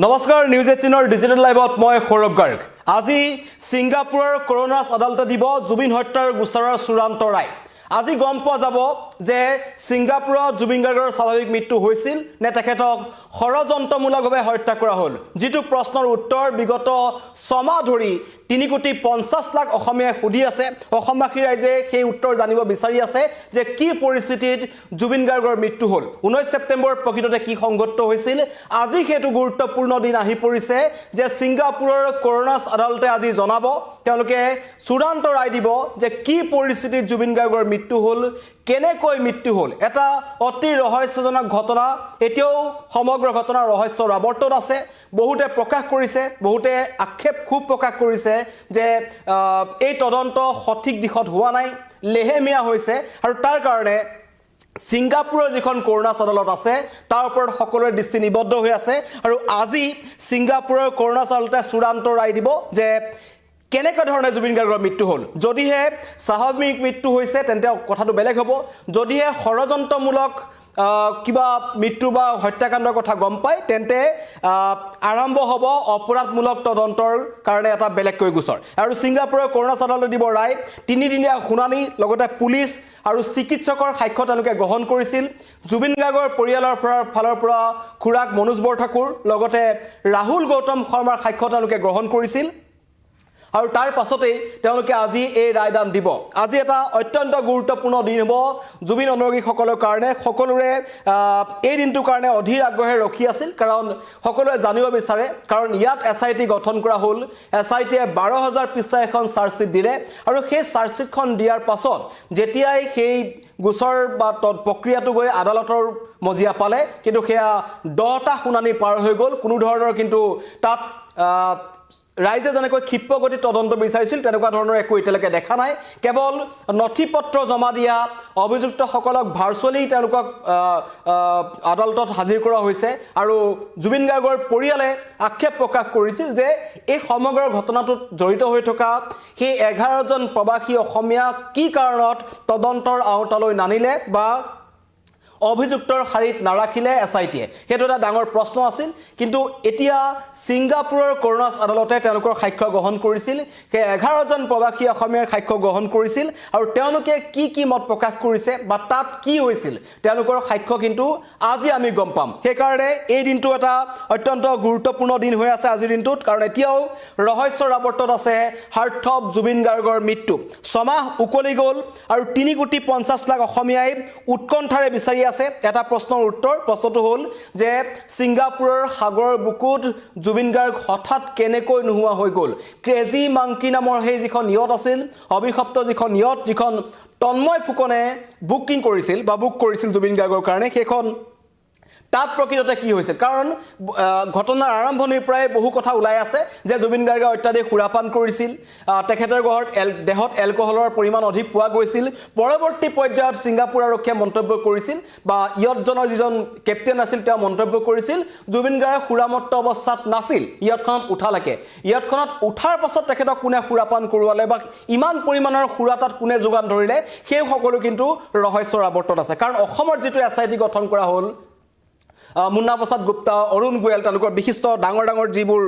নমস্কাৰ news 18 digital লাইভত মই সৌৰভ গাৰ্গ আজি সিংগাপুৰৰ কৰোনাছ আদালতে দিব জুবিন হত্যাৰ গোচৰৰ চূড়ান্ত ৰায় আজি গম পোৱা যাব যে সিংগাপুৰত জুবিন গাৰ্গৰ স্বাভাৱিক মৃত্যু হৈছিল নে তেখেতক ষড়যন্ত্ৰমূলকভাৱে হত্যা কৰা হ'ল যেটো প্ৰশ্নৰ উত্তৰ বিগত সমাহ ধৰি 3,50,00,000 অসমীয়াই সুধি আছে অসমবাসী ৰাইজে সেই উত্তৰ জানিব বিচাৰি আছে যে কি পৰিস্থিতিত জুবিন গাৰ্গৰ মৃত্যু হ'ল 19 ছেপ্টেম্বৰ প্ৰকৃততে কি সংঘটিত হৈছিল আজি হেতু গুৰুত্বপূৰ্ণ দিন আহি পৰিছে যে সিংগাপুৰৰ কৰোনাছ আদালতে আজি জনাব তেওঁলোকে চূড়ান্ত ৰায় দিব যে কি পৰিস্থিতিত জুবিন গাৰ্গৰ মৃত্যু হ'ল কেনেকৈ মৃত্যু হ'ল এটা অতি ৰহস্যজনক ঘটনা এতিয়াও সমগ্ৰ ঘটনা ৰহস্যৰ আৱৰ্তত আছে বহুতে প্ৰকাশ কৰিছে বহুতে আক্ষেপ খুব প্ৰকাশ কৰিছে যে এই তদন্ত সঠিক দিশত হোৱা নাই লেহেমিয়া হৈছে আৰু তাৰ কাৰণে সিংগাপুৰৰ যিখন কৰোনাছ আদালত আছে তাৰ ওপৰত সকলোৰে দৃষ্টি নিবদ্ধ হৈ আছে আৰু আজি সিংগাপুৰৰ কৰোনাছ আদালতে চূড়ান্ত ৰায় দিব যে কেনেকৈ ধৰণে জুবিন গাৰ্গৰ মৃত্যু হ'ল যদিহে স্বাভাৱিক মৃত্যু হৈছে তেন্তে কথাটো বেলেগ হ'ব যদিহে ষড়যন্ত্ৰমূলক কিবা মৃত্যু বা হত্যাকাণ্ডৰ কথা গম পায় তেন্তে আৰম্ভ হ'ব অপৰাধমূলক তদন্তৰ কাৰণে এটা বেলেগকৈ গোচৰ আৰু সিংগাপুৰৰ কৰোনাছ আদালতে দিব ৰায় 3 দিনীয়া শুনানি লগতে পুলিচ আৰু চিকিৎসকৰ সাক্ষ্য তেওঁলোকে গ্ৰহণ কৰিছিল জুবিন গাৰ্গৰ পৰিয়ালৰ ফালৰ পৰা খুৰাক মনোজ বৰঠাকুৰ লগতে ৰাহুল গৌতম শৰ্মাৰ সাক্ষ্য তেওঁলোকে গ্ৰহণ কৰিছিল আৰু তাৰ পাছতে তেওঁলোকে আজি এই ৰায়দান দিব আজি এটা অত্যন্ত গুৰুত্বপূৰ্ণ দিন হ'ব জুবিন অনুৰাগীসকলৰ কাৰণে সকলোৰে এই দিনটোৰ কাৰণে অধীৰ আগ্ৰহে ৰখি আছিল কাৰণ সকলোৱে জানিব বিচাৰে কাৰণ ইয়াত এসআইটি গঠন কৰা হ'ল এসআইটিয়ে 12000 পৃষ্ঠাৰ এখন চাৰ্জশিট দিলে আৰু সেই চাৰ্জশিটখন দিয়াৰ পাছত যেতিয়াই সেই গোচৰ বা প্ৰক্ৰিয়াটো গৈ আদালতৰ মজিয়া পালে কিন্তু সেয়া 10টা শুনানি পাৰ হৈ গ'ল কোনো ধৰণৰ কিন্তু তাত ৰাইজে যেনেকৈ ক্ষিপ্ৰগতি তদন্ত বিচাৰিছিল তেনেকুৱা ধৰণৰ একো এতিয়ালৈকে দেখা নাই কেৱল নথিপত্ৰ জমা দিয়া অভিযুক্তসকলক ভাৰ্চুৱেলি তেওঁলোকক আদালতত হাজিৰ কৰা হৈছে আৰু জুবিন গাৰ্গৰ পৰিয়ালে আক্ষেপ প্ৰকাশ কৰিছিল যে এই সমগ্ৰ ঘটনাটোত জড়িত হৈ থকা সেই 11 জন প্ৰবাসী অসমীয়া কি কাৰণত তদন্তৰ আওতালৈ নানিলে বা অভিযুক্তৰ হাৰিত নাৰাখিলে এসআইটিয়ে হেতু এটা ডাঙৰ প্ৰশ্ন আছিল কিন্তু এতিয়া সিংগাপুৰৰ কৰোনাছ আদালতে তেওঁলোকৰ সাক্ষ্য গ্ৰহণ কৰিছিল সেই 11 জন প্ৰবাসী অসমীয়াৰ সাক্ষ্য গ্ৰহণ কৰিছিল আৰু তেওঁলোকে কি মত প্ৰকাশ কৰিছে বা তাত কি হৈছিল তেওঁলোকৰ সাক্ষ্য কিন্তু আজি আমি গম পাম সেই কাৰণে এই দিনটো এটা অত্যন্ত গুৰুত্বপূৰ্ণ দিন হৈ আছে আজিৰ দিনটোত কাৰণ এতিয়াও ৰহস্যৰ আৱৰ্তত আছে হাৰ্থব জুবিন গাৰ্গৰ মৃত্যু সমাহ উকলি গ'ল আৰু 3,50,00,000 অসমীয়াই উৎকণ্ঠাৰে বিচাৰি আছে এটা প্ৰশ্নৰ উত্তৰ প্ৰশ্নটো হ'ল যে সিংগাপুৰৰ সাগৰৰ বুকুত জুবিন গাৰ্গ হঠাৎ কেনেকৈ নোহোৱা হৈ গ'ল ক্ৰেজি মাংকি নামৰ সেই যিখন ইয়ট আছিল অভিশপ্ত যিখন ইয়ট যিখন তন্ময় ফুকনে বুক কৰিছিল জুবিন গাৰ্গৰ কাৰণে সেইখন তাত প্ৰকৃততে কি হৈছে কাৰণ ঘটনাৰ আৰম্ভণিৰ পৰাই বহু কথা ওলাই আছে যে জুবিন গাৰ্গে অত্যাধিক সুৰাপান কৰিছিল তেখেতৰ দেহত এলকহলৰ পৰিমাণ অধিক পোৱা গৈছিল পৰৱৰ্তী পৰ্যায়ত সিংগাপুৰ আৰক্ষীয়ে মন্তব্য কৰিছিল বা ইয়টজনৰ যিজন কেপ্টেইন আছিল তেওঁ মন্তব্য কৰিছিল জুবিন গাৰ্গ সুৰামত্ত অৱস্থাত নাছিল ইয়টখনত উঠালৈকে ইয়টখনত উঠাৰ পাছত তেখেতক কোনে সুৰাপান কৰোৱালে বা ইমান পৰিমাণৰ সুৰা তাত কোনে যোগান ধৰিলে সেই সকলো কিন্তু ৰহস্যৰ আৱৰ্তত আছে কাৰণ অসমৰ যিটো এসআইটি গঠন কৰা হ'ল মুন্না প্ৰসাদ গুপ্তা অৰুণ গোয়েল তেওঁলোকৰ বিশিষ্ট ডাঙৰ যিবোৰ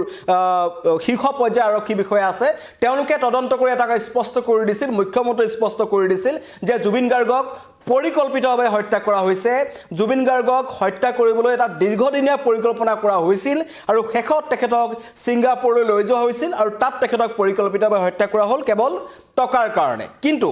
শীৰ্ষ পৰ্যায়ৰ আৰক্ষী বিষয়া আছে তেওঁলোকে তদন্ত কৰি এটা স্পষ্ট কৰি দিছিল মুখ্যমন্ত্ৰী স্পষ্ট কৰি দিছিল যে জুবিন গাৰ্গক পৰিকল্পিতভাৱে হত্যা কৰা হৈছে জুবিন গাৰ্গক হত্যা কৰিবলৈ এটা দীৰ্ঘদিনীয়া পৰিকল্পনা কৰা হৈছিল আৰু শেষত তেখেতক সিংগাপুৰলৈ লৈ যোৱা হৈছিল আৰু তাত তেখেতক পৰিকল্পিতভাৱে হত্যা কৰা হ'ল কেৱল টকাৰ কাৰণে কিন্তু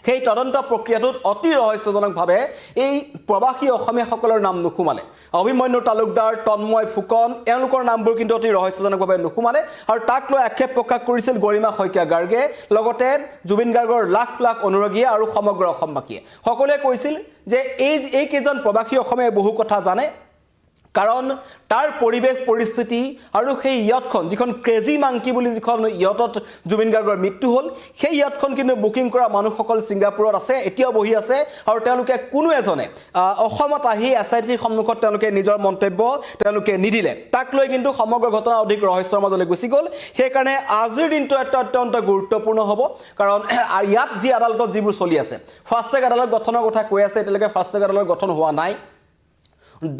সেই তদন্ত প্ৰক্ৰিয়াটোত অতি ৰহস্যজনকভাৱে এই প্ৰবাসী অসমীয়াসকলৰ নাম নুখুমালে অভিমন্যু তালুকদাৰ তন্ময় ফুকন এওঁলোকৰ নামবোৰ কিন্তু অতি ৰহস্যজনকভাৱে নুখুমালে আৰু তাক লৈ আক্ষেপ প্ৰকাশ কৰিছিল গৰিমা শইকীয়া গাৰ্গে লগতে জুবিন গাৰ্গৰ লাখ অনুৰাগীয়ে আৰু সমগ্ৰ অসমবাসীয়ে সকলোৱে কৈছিল যে এই কেইজন প্ৰবাসী অসমীয়াই বহু কথা জানে কাৰণ তাৰ পৰিবেশ পৰিস্থিতি আৰু সেই ইয়টখন যিখন ক্ৰেজি মাংকি বুলি যিখন ইয়টত জুবিন গাৰ্গৰ মৃত্যু হ'ল সেই ইয়টখন কিন্তু বুকিং কৰা মানুহসকল সিংগাপুৰত আছে এতিয়াও বহি আছে আৰু তেওঁলোকে কোনো এজনে অসমত আহি এসআইটিৰ সন্মুখত তেওঁলোকে নিজৰ মন্তব্য তেওঁলোকে নিদিলে তাক লৈ কিন্তু সমগ্ৰ ঘটনা অধিক ৰহস্যৰ মাজলৈ গুচি গ'ল সেইকাৰণে আজিৰ দিনটো এটা অত্যন্ত গুৰুত্বপূৰ্ণ হ'ব কাৰণ ইয়াত যি আদালতত যিবোৰ চলি আছে ফাষ্ট ট্ৰেক আদালত গঠনৰ কথা কৈ আছে এতিয়ালৈকে ফাষ্ট ট্ৰেক আদালত গঠন হোৱা নাই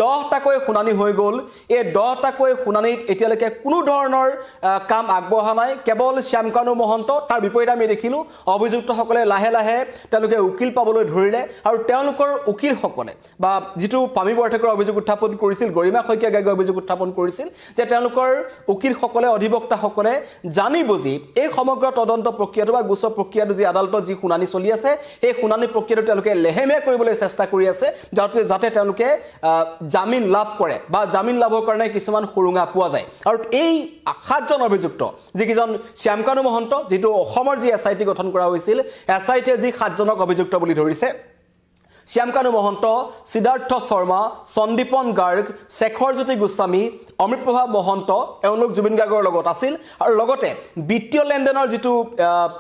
10টাকৈ শুনানি হৈ গ'ল এই 10টাকৈ শুনানিত এতিয়ালৈকে কোনো ধৰণৰ কাম আগবঢ়া নাই কেৱল শ্যামকানু মহন্ত তাৰ বিপৰীতে আমি দেখিলোঁ অভিযুক্তসকলে লাহে লাহে তেওঁলোকে উকিল পাবলৈ ধৰিলে আৰু তেওঁলোকৰ উকিলসকলে বা যিটো পামী বৰঠাকুৰৰ অভিযোগ উত্থাপন কৰিছিল গৰিমা শইকীয়া গাৰ্গে অভিযোগ উত্থাপন কৰিছিল যে তেওঁলোকৰ উকিলসকলে অধিবক্তাসকলে জানি বুজি এই সমগ্ৰ তদন্ত প্ৰক্ৰিয়াটো বা গোচৰ প্ৰক্ৰিয়াটো যি আদালতত যি শুনানি চলি আছে সেই শুনানি প্ৰক্ৰিয়াটো তেওঁলোকে লেহেমীয়া কৰিবলৈ চেষ্টা কৰি আছে যাতে তেওঁলোকে জামিন লাভ কৰে বা জামিন লাভৰ কাৰণে কিছুমান সুৰুঙা পোৱা যায় আৰু এই 7জন অভিযুক্ত যিকেইজন শ্যামকানু মহন্ত যিটো অসমৰ যি এছআইটি গঠন কৰা হৈছিল এছআইটিয়ে যি 7জনক অভিযুক্ত বুলি ধৰিছে শ্যামকানু মহন্ত সিদ্ধাৰ্থ শৰ্মা সন্দীপন গাৰ্গ শেখৰজ্যোতি গোস্বামী অমৃতপ্ৰভা মহন্ত এওঁলোক জুবিন গাৰ্গৰ লগত আছিল আৰু লগতে বিত্তীয় লেনদেনৰ যিটো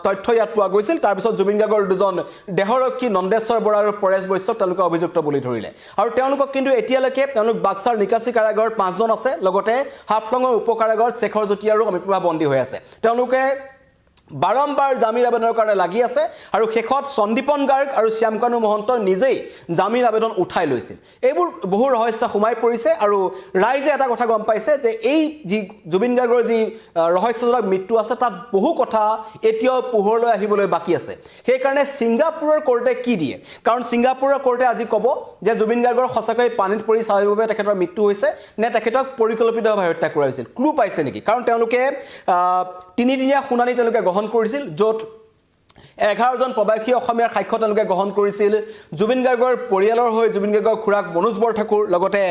তথ্য ইয়াত পোৱা গৈছিল তাৰপিছত জুবিন গাৰ্গৰ দুজন দেহৰক্ষী নন্দেশ্বৰ বৰা আৰু পৰেশ বৈশ্যক তেওঁলোকে অভিযুক্ত বুলি ধৰিলে আৰু তেওঁলোকক কিন্তু এতিয়ালৈকে তেওঁলোক বাক্সাৰ নিকাচী কাৰাগাৰত 5জন আছে লগতে হাফলঙৰ উপ কাৰাগাৰত শেখৰজ্যোতি আৰু অমৃতপ্ৰভা বন্দী হৈ আছে তেওঁলোকে বাৰম্বাৰ জামিন আবেদনৰ কাৰণে লাগি আছে আৰু শেষত সন্দীপন গাৰ্গ আৰু শ্যামকানু মহন্ত নিজেই জামিন আবেদন উঠাই লৈছিল এইবোৰ বহু ৰহস্য সোমাই পৰিছে আৰু ৰাইজে এটা কথা গম পাইছে যে এই যি জুবিন গাৰ্গৰ যি ৰহস্যজনক মৃত্যু আছে তাত বহু কথা এতিয়াও পোহৰলৈ আহিবলৈ বাকী আছে সেইকাৰণে ছিংগাপুৰৰ কোৰ্টে কি দিয়ে কাৰণ ছিংগাপুৰৰ কোৰ্টে আজি ক'ব যে জুবিন গাৰ্গৰ সঁচাকৈ পানীত পৰি স্বাভাৱিকভাৱে তেখেতৰ মৃত্যু হৈছে নে তেখেতক পৰিকল্পিতভাৱে হত্যা কৰা হৈছিল ক্লু পাইছে নেকি কাৰণ তেওঁলোকে 3দিনীয়া শুনানি তেওঁলোকে গ্ৰহণ কৰিছিল য'ত 11জন প্ৰবাসী অসমীয়াৰ সাক্ষ্য তেওঁলোকে গ্ৰহণ কৰিছিল জুবিন গাৰ্গৰ পৰিয়ালৰ হৈ জুবিন গাৰ্গৰ খুৰাক মনোজ বৰঠাকুৰ লগতে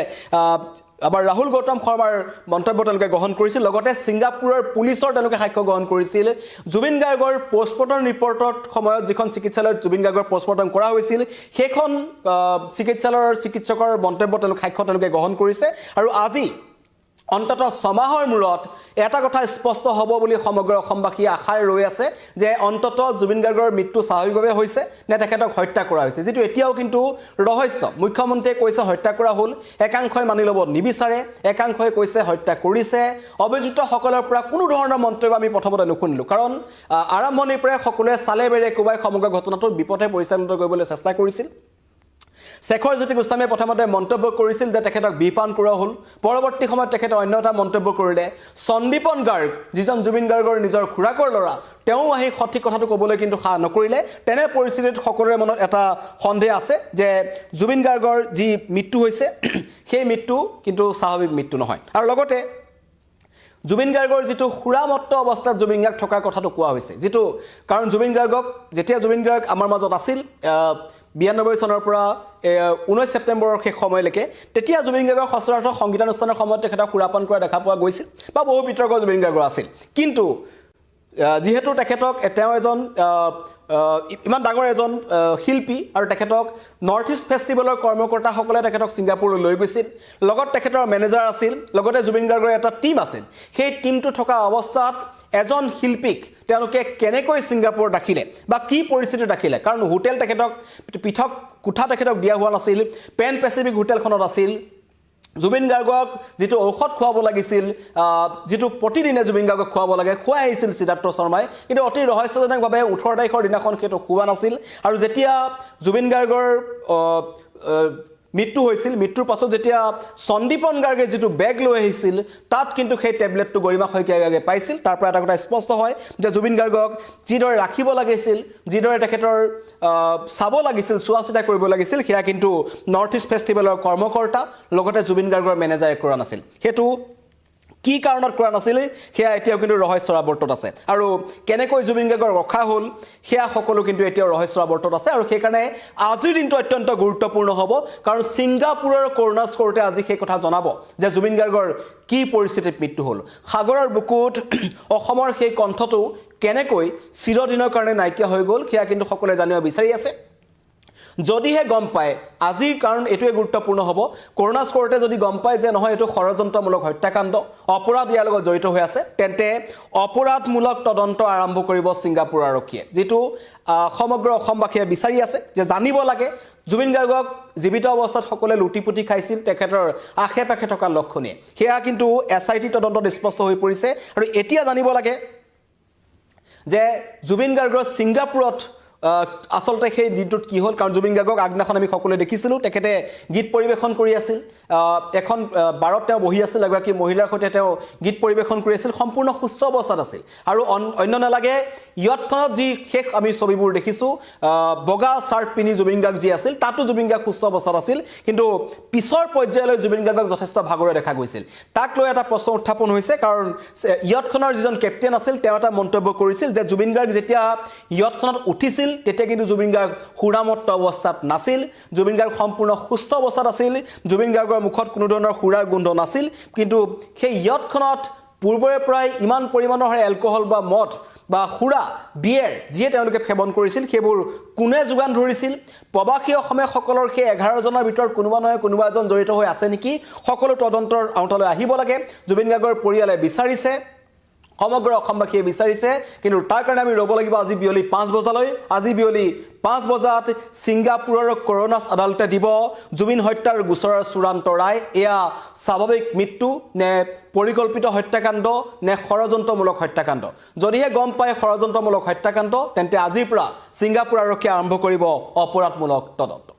আবাৰ ৰাহুল গৌতম শৰ্মাৰ মন্তব্য তেওঁলোকে গ্ৰহণ কৰিছিল লগতে ছিংগাপুৰৰ পুলিচৰ তেওঁলোকে সাক্ষ্য গ্ৰহণ কৰিছিল জুবিন গাৰ্গৰ পোষ্টমৰ্টম ৰিপৰ্টত সময়ত যিখন চিকিৎসালয়ত জুবিন গাৰ্গৰ পোষ্টমৰ্টম কৰা হৈছিল সেইখন চিকিৎসালয়ৰ চিকিৎসকৰ মন্তব্য তেওঁলোকে সাক্ষ্য তেওঁলোকে গ্ৰহণ কৰিছে আৰু আজি অন্তত সমাহৰ মূৰত এটা কথা স্পষ্ট হ'ব বুলি সমগ্ৰ অসমবাসী আশাৰে ৰৈ আছে যে অন্তত জুবিন গাৰ্গৰ মৃত্যু স্বাভাৱিকভাৱে হৈছে নে তেখেতক হত্যা কৰা হৈছে যেটো এতিয়াও কিন্তু ৰহস্য মুখ্যমন্ত্ৰীয়ে কৈছে হত্যা কৰা হ'ল একাংশই মানি ল'ব নিবিচাৰে একাংশই কৈছে হত্যা কৰিছে অভিযুক্তসকলৰ পৰা কোনো ধৰণৰ মন্তব্য আমি প্ৰথমতে নুশুনিলোঁ কাৰণ আৰম্ভণিৰ পৰাই সকলোৱে চালে বেৰে কোবাই সমগ্ৰ ঘটনাটো বিপথে পৰিচালিত কৰিবলৈ চেষ্টা কৰিছিল শেখৰজ্যোতি গোস্বামীয়ে প্ৰথমতে মন্তব্য কৰিছিল যে তেখেতক বিপান কৰা হ'ল পৰৱৰ্তী সময়ত তেখেতে অন্য এটা মন্তব্য কৰিলে সন্দীপন গাৰ্গ যিজন জুবিন গাৰ্গৰ নিজৰ খুৰাকৰ ল'ৰা তেওঁ আহি সঠিক কথাটো ক'বলৈ কিন্তু সাহ নকৰিলে তেনে পৰিস্থিতিত সকলোৰে মনত এটা সন্দেহ আছে যে জুবিন গাৰ্গৰ যি মৃত্যু হৈছে সেই মৃত্যু কিন্তু স্বাভাৱিক মৃত্যু নহয় আৰু লগতে জুবিন গাৰ্গৰ যিটো খুৰামত্ত অৱস্থাত জুবিন গাৰ্গ থকাৰ কথাটো কোৱা হৈছে যিটো কাৰণ জুবিন গাৰ্গক যেতিয়া জুবিন গাৰ্গ আমাৰ মাজত আছিল 92 চনৰ পৰা 19 ছেপ্টেম্বৰৰ শেষ সময়লৈকে তেতিয়া জুবিন গাৰ্গৰ সচৰাচৰ সংগীতানুষ্ঠানৰ সময়ত তেখেতক সুৰাপান কৰা দেখা পোৱা গৈছিল বা বহু বিতৰ্ক জুবিন গাৰ্গৰ আছিল কিন্তু যেহেতু তেখেতক তেওঁ এজন ইমান ডাঙৰ এজন শিল্পী আৰু তেখেতক নৰ্থ ইষ্ট ফেষ্টিভেলৰ কৰ্মকৰ্তাসকলে তেখেতক ছিংগাপুৰলৈ লৈ গৈছিল লগত তেখেতৰ মেনেজাৰ আছিল লগতে জুবিন গাৰ্গৰ এটা টিম আছিল সেই টিমটো থকা অৱস্থাত এজন শিল্পীক তেওঁলোকে কেনেকৈ ছিংগাপুৰ ৰাখিলে বা কি পৰিস্থিতি ৰাখিলে কাৰণ হোটেল তেখেতক পৃথক কোঠা তেখেতক দিয়া হোৱা নাছিল পেন পেচিফিক হোটেলখনত আছিল জুবিন গাৰ্গক যেটো ঔষধ খুৱাব লাগিছিল যেটো প্ৰতিদিনে জুবিন গাৰ্গক খুৱাব লাগে খুৱাই আহিছিল সিদ্ধাৰ্থ শৰ্মাই কিন্তু অতি ৰহস্যজনকভাৱে 18 তাৰিখৰ দিনাখন সেইটো খুৱা নাছিল আৰু যেতিয়া জুবিন গাৰ্গৰ মৃত্যু হৈছিল মৃত্যুৰ পাছত যেতিয়া সন্দীপন গাৰ্গে যেটো বেগ লৈ আহিছিল তাত কিন্তু সেই টেবলেটটো গৰিমা শইকীয়া গাৰ্গে পাইছিল তাৰ পৰা এটা কথা স্পষ্ট হয় যে জুবিন গাৰ্গক যিদৰে ৰাখিব লাগিছিল যিদৰে তেখেতৰ চাব লাগিছিল চোৱাচিতা কৰিব লাগিছিল সেয়া কিন্তু নৰ্থ ইষ্ট ফেষ্টিভেলৰ কৰ্মকৰ্তা লগতে জুবিন গাৰ্গৰ মেনেজাৰে কৰা নাছিল হেতু কি কাৰণত কৰা নাছিল সেয়া এতিয়াও কিন্তু ৰহস্যৰ আৱৰ্তত আছে আৰু কেনেকৈ জুবিন গাৰ্গক ৰখা হ'ল সেয়া সকলো কিন্তু এতিয়াও ৰহস্যৰ আৱৰ্তত আছে আৰু সেইকাৰণে আজিৰ দিনটো অত্যন্ত গুৰুত্বপূৰ্ণ হ'ব কাৰণ ছিংগাপুৰৰ কৰোনাছ কোৰ্টে আজি সেই কথা জনাব যে জুবিন গাৰ্গৰ কি পৰিস্থিতিত মৃত্যু হ'ল সাগৰৰ বুকুত অসমৰ সেই কণ্ঠটো কেনেকৈ চিৰদিনৰ কাৰণে নাইকিয়া হৈ গ'ল সেয়া কিন্তু সকলোৱে জানিব বিচাৰি আছে যদিহে গম পায় আজিৰ কাৰণ এটোৱে গুৰুত্বপূৰ্ণ হ'ব কৰোনাছ কোৰ্টে যদি গম পায় যে নহয় এটো ষড়যন্ত্ৰমূলক হত্যাকাণ্ড অপৰাধ ইয়াৰ লগত জড়িত হৈ আছে তেন্তে অপৰাধমূলক তদন্ত আৰম্ভ কৰিব ছিংগাপুৰ আৰক্ষীয়ে যেটো সমগ্ৰ অসমবাসীয়ে বিচাৰি আছে যে জানিব লাগে জুবিন গাৰ্গক জীৱিত অৱস্থাত সকলে লুটিপুটি খাইছিল তেখেতৰ আশে-পাশে থকা লক্ষণে সেয়া কিন্তু এছআইটি তদন্তত স্পষ্ট হৈ পৰিছে আৰু এতিয়া জানিব লাগে যে জুবিন গাৰ্গৰ ছিংগাপুৰত আচলতে সেই দিনটোত কি হ'ল কাৰণ জুবিন গাৰ্গক আগদিনাখন আমি সকলোৱে দেখিছিলোঁ তেখেতে গীত পৰিৱেশন কৰি আছিল এখন বাৰত তেওঁ বহি আছিল এগৰাকী মহিলাৰ সৈতে তেওঁ গীত পৰিৱেশন কৰি আছিল সম্পূৰ্ণ সুস্থ অৱস্থাত আছিল আৰু অন্য নালাগে ইয়তখনত যি শেষ আমি ছবিবোৰ দেখিছোঁ বগা চাৰ্ট পিন্ধি জুবিন গাৰ্গ যি আছিল তাতো জুবিন গাৰ্গ সুস্থ অৱস্থাত আছিল কিন্তু পিছৰ পৰ্যায়লৈ জুবিন গাৰ্গক যথেষ্ট ভাগৰুৱা দেখা গৈছিল তাক লৈ এটা প্ৰশ্ন উত্থাপন হৈছে কাৰণ ইয়তখনৰ যিজন কেপ্টেইন আছিল তেওঁ এটা মন্তব্য কৰিছিল যে জুবিন গাৰ্গ যেতিয়া ইয়তখনত উঠিছিল তেতিয়া কিন্তু জুবিন গাৰ্গ সুৰামত্ত অৱস্থাত নাছিল জুবিন গাৰ্গ সম্পূৰ্ণ সুস্থ অৱস্থাত আছিল জুবিন গাৰ্গৰ মুখত কোনো ধৰণৰ সুৰাৰ গোন্ধ নাছিল কিন্তু সেই ইয়তখনত পূৰ্বৰে পৰাই ইমান পৰিমাণৰ এলকহল বা মদ বা সুৰা বিয়েৰ যিয়ে তেওঁলোকে সেৱন কৰিছিল সেইবোৰ কোনে যোগান ধৰিছিল প্ৰবাসী অসমীয়াসকলৰ সেই 11 জনৰ ভিতৰত কোনোবা নহয় কোনোবা এজন জড়িত হৈ আছে নেকি সকলো তদন্তৰ আওতালৈ আহিব লাগে জুবিন গাৰ্গৰ পৰিয়ালে বিচাৰিছে সমগ্ৰ অসমবাসীয়ে বিচাৰিছে কিন্তু তাৰ কাৰণে আমি ৰ'ব লাগিব আজি বিয়লি 5 বজালৈ আজি বিয়লি 5 বজাত ছিংগাপুৰৰ কৰোনাছ আদালতে দিব জুবিন হত্যাৰ গোচৰৰ চূড়ান্ত ৰায় এয়া স্বাভাৱিক মৃত্যু নে পৰিকল্পিত হত্যাকাণ্ড নে ষড়যন্ত্ৰমূলক হত্যাকাণ্ড যদিহে গম পায় ষড়যন্ত্ৰমূলক হত্যাকাণ্ড তেন্তে আজিৰ পৰা ছিংগাপুৰ আৰক্ষীয়ে আৰম্ভ কৰিব অপৰাধমূলক তদন্ত